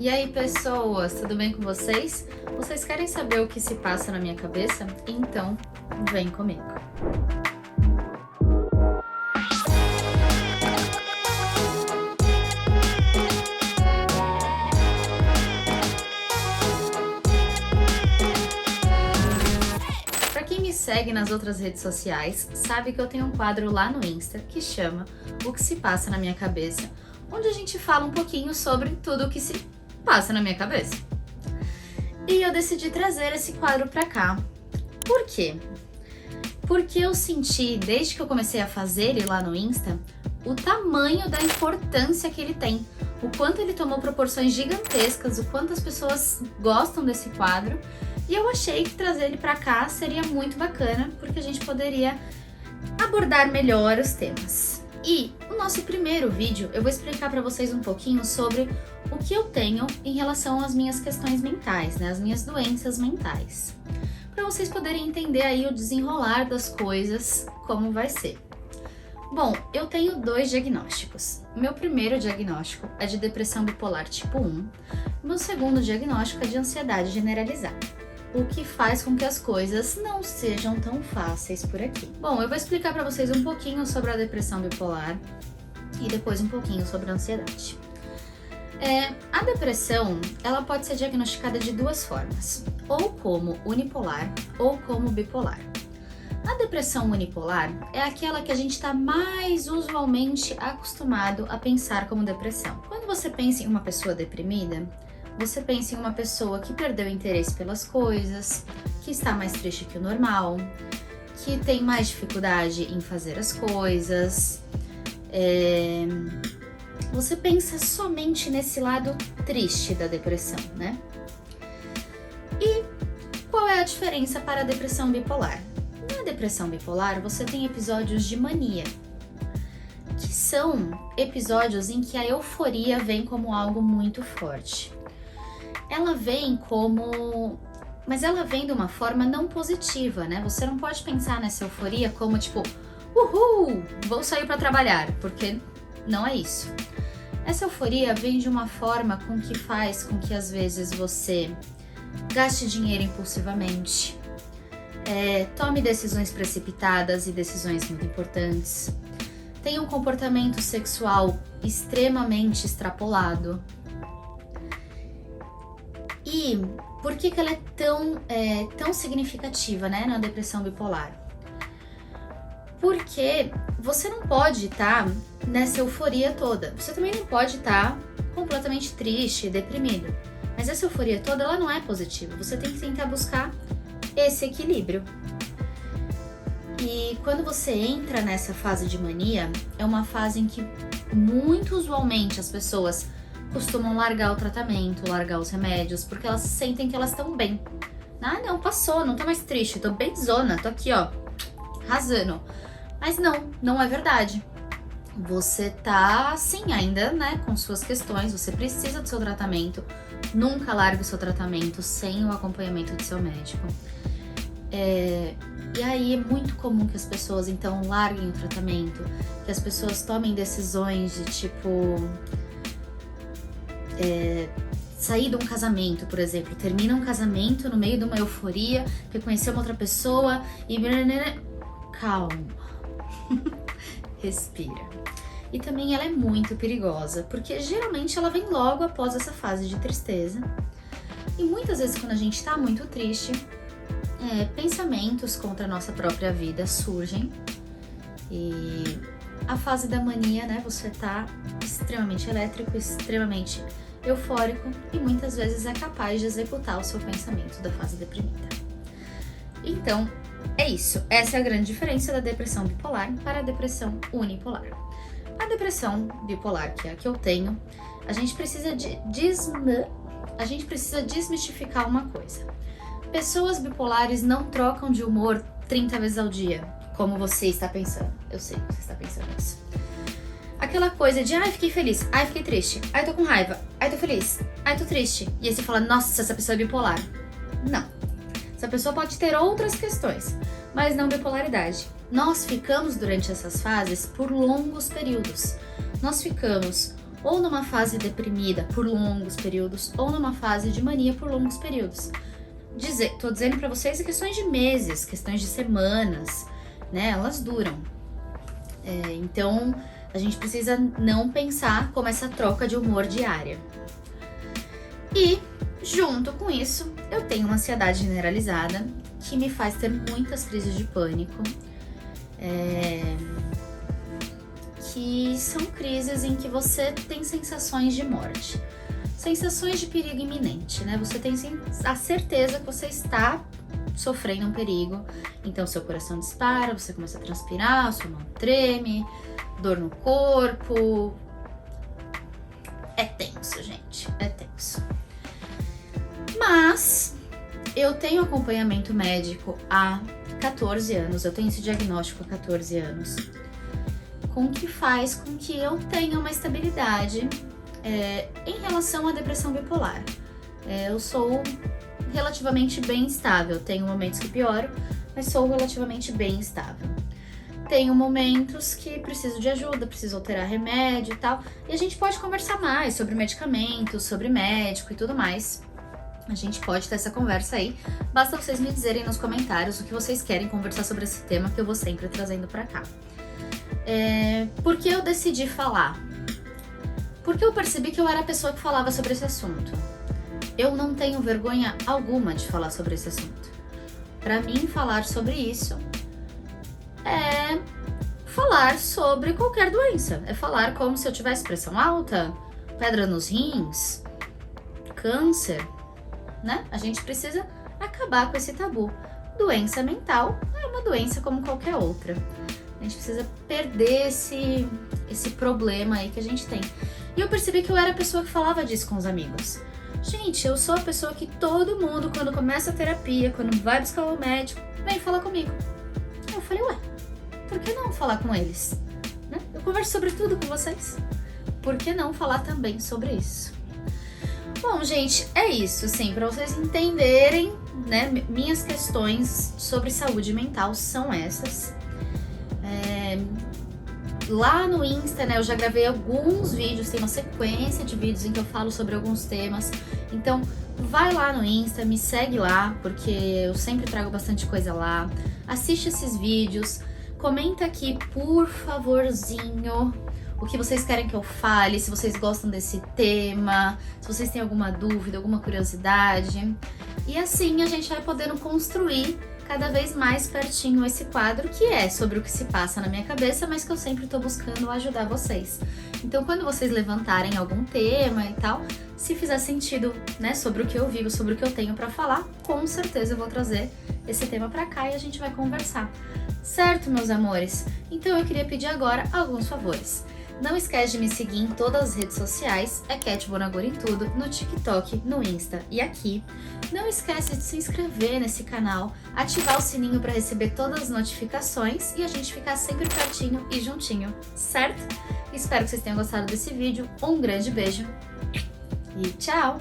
E aí, pessoas, tudo bem com vocês? Vocês querem saber o que se passa na minha cabeça? Então, vem comigo. Para quem me segue nas outras redes sociais, sabe que eu tenho um quadro lá no Insta que chama O que se passa na minha cabeça, onde a gente fala um pouquinho sobre tudo o que se passa na minha cabeça. E eu decidi trazer esse quadro pra cá. Por quê? Porque eu senti, desde que eu comecei a fazer ele lá no Insta, o tamanho da importância que ele tem. O quanto ele tomou proporções gigantescas, o quanto as pessoas gostam desse quadro. E eu achei que trazer ele pra cá seria muito bacana, porque a gente poderia abordar melhor os temas. E no nosso primeiro vídeo eu vou explicar para vocês um pouquinho sobre o que eu tenho em relação às minhas questões mentais, né, as minhas doenças mentais. Para vocês poderem entender aí o desenrolar das coisas, como vai ser. Bom, eu tenho 2 diagnósticos. Meu primeiro diagnóstico é de depressão bipolar tipo 1, meu segundo diagnóstico é de ansiedade generalizada. O que faz com que as coisas não sejam tão fáceis por aqui. Bom, eu vou explicar para vocês um pouquinho sobre a depressão bipolar e depois um pouquinho sobre a ansiedade. A depressão, ela pode ser diagnosticada de 2 formas, ou como unipolar ou como bipolar. A depressão unipolar é aquela que a gente está mais usualmente acostumado a pensar como depressão. Quando você pensa em uma pessoa deprimida, você pensa em uma pessoa que perdeu interesse pelas coisas, que está mais triste que o normal, que tem mais dificuldade em fazer as coisas. Você pensa somente nesse lado triste da depressão, né? E qual é a diferença para a depressão bipolar? Na depressão bipolar, você tem episódios de mania, que são episódios em que a euforia vem como algo muito forte. Ela vem mas ela vem de uma forma não positiva, né? Você não pode pensar nessa euforia como tipo, uhul, vou sair para trabalhar, porque não é isso. Essa euforia vem de uma forma que faz com que às vezes você gaste dinheiro impulsivamente, tome decisões precipitadas e decisões muito importantes, tenha um comportamento sexual extremamente extrapolado. E por que ela é tão significativa, né, na depressão bipolar? Porque você não pode estar nessa euforia toda. Você também não pode estar completamente triste, deprimido. Mas essa euforia toda, ela não é positiva. Você tem que tentar buscar esse equilíbrio. E quando você entra nessa fase de mania, é uma fase em que muito usualmente as pessoas costumam largar o tratamento, largar os remédios, porque elas sentem que elas estão bem. Ah, não, passou, não tô mais triste, tô bem zona, tô aqui, ó, arrasando. Mas não é verdade. Você tá, assim, ainda, né, com suas questões, você precisa do seu tratamento. Nunca largue o seu tratamento sem o acompanhamento do seu médico. E aí é muito comum que as pessoas, então, larguem o tratamento, que as pessoas tomem decisões de, tipo, sair de um casamento, por exemplo, termina um casamento no meio de uma euforia, porque conheceu uma outra pessoa e... Calma. Respira. E também ela é muito perigosa, porque geralmente ela vem logo após essa fase de tristeza. E muitas vezes quando a gente tá muito triste, pensamentos contra a nossa própria vida surgem. E a fase da mania, né, você tá extremamente elétrico, extremamente eufórico e muitas vezes é capaz de executar o seu pensamento da fase deprimida. Então, é isso. Essa é a grande diferença da depressão bipolar para a depressão unipolar. A depressão bipolar, que é a que eu tenho, a gente precisa desmistificar uma coisa. Pessoas bipolares não trocam de humor 30 vezes ao dia, como você está pensando. Eu sei que você está pensando isso. Aquela coisa de, ai, fiquei feliz, ai, fiquei triste, ai, tô com raiva, ai, tô feliz, ai, tô triste. E aí você fala, nossa, essa pessoa é bipolar. Não. Essa pessoa pode ter outras questões, mas não bipolaridade. Nós ficamos durante essas fases por longos períodos. Nós ficamos ou numa fase deprimida por longos períodos, ou numa fase de mania por longos períodos. Tô dizendo pra vocês em questões de meses, questões de semanas, né? Elas duram. Então, a gente precisa não pensar como essa troca de humor diária. E, junto com isso, eu tenho uma ansiedade generalizada que me faz ter muitas crises de pânico. Que são crises em que você tem sensações de morte, sensações de perigo iminente, né? Você tem a certeza que você está sofrendo um perigo, então seu coração dispara, você começa a transpirar, sua mão treme, dor no corpo. É tenso, gente, é tenso. Mas eu tenho acompanhamento médico há 14 anos, eu tenho esse diagnóstico há 14 anos, com que faz com que eu tenha uma estabilidade em relação à depressão bipolar. Eu sou relativamente bem estável, tenho momentos que pioro, mas sou relativamente bem estável. Tenho momentos que preciso de ajuda, preciso alterar remédio e tal, e a gente pode conversar mais sobre medicamentos, sobre médico e tudo mais. A gente pode ter essa conversa aí, basta vocês me dizerem nos comentários o que vocês querem conversar sobre esse tema que eu vou sempre trazendo pra cá. Por que eu decidi falar? Porque eu percebi que eu era a pessoa que falava sobre esse assunto. Eu não tenho vergonha alguma de falar sobre esse assunto. Pra mim, falar sobre isso é falar sobre qualquer doença. É falar como se eu tivesse pressão alta, pedra nos rins, câncer, né? A gente precisa acabar com esse tabu. Doença mental é uma doença como qualquer outra. A gente precisa perder esse problema aí que a gente tem. E eu percebi que eu era a pessoa que falava disso com os amigos. Gente, eu sou a pessoa que todo mundo, quando começa a terapia, quando vai buscar o médico, vem falar comigo. Eu falei, ué, por que não falar com eles? Né? Eu converso sobre tudo com vocês. Por que não falar também sobre isso? Bom, gente, é isso, assim, pra vocês entenderem, né? Minhas questões sobre saúde mental são essas. Lá no Insta, né, eu já gravei alguns vídeos, tem uma sequência de vídeos em que eu falo sobre alguns temas. Então, vai lá no Insta, me segue lá, porque eu sempre trago bastante coisa lá. Assiste esses vídeos, comenta aqui, por favorzinho, o que vocês querem que eu fale, se vocês gostam desse tema, se vocês têm alguma dúvida, alguma curiosidade. E assim a gente vai podendo construir cada vez mais pertinho esse quadro, que é sobre o que se passa na minha cabeça, mas que eu sempre tô buscando ajudar vocês. Então, quando vocês levantarem algum tema e tal, se fizer sentido, né, sobre o que eu vivo, sobre o que eu tenho pra falar, com certeza eu vou trazer esse tema pra cá e a gente vai conversar. Certo, meus amores? Então eu queria pedir agora alguns favores. Não esquece de me seguir em todas as redes sociais, é Cat Bonagura em tudo, no TikTok, no Insta e aqui. Não esquece de se inscrever nesse canal, ativar o sininho para receber todas as notificações e a gente ficar sempre pertinho e juntinho, certo? Espero que vocês tenham gostado desse vídeo, um grande beijo e tchau!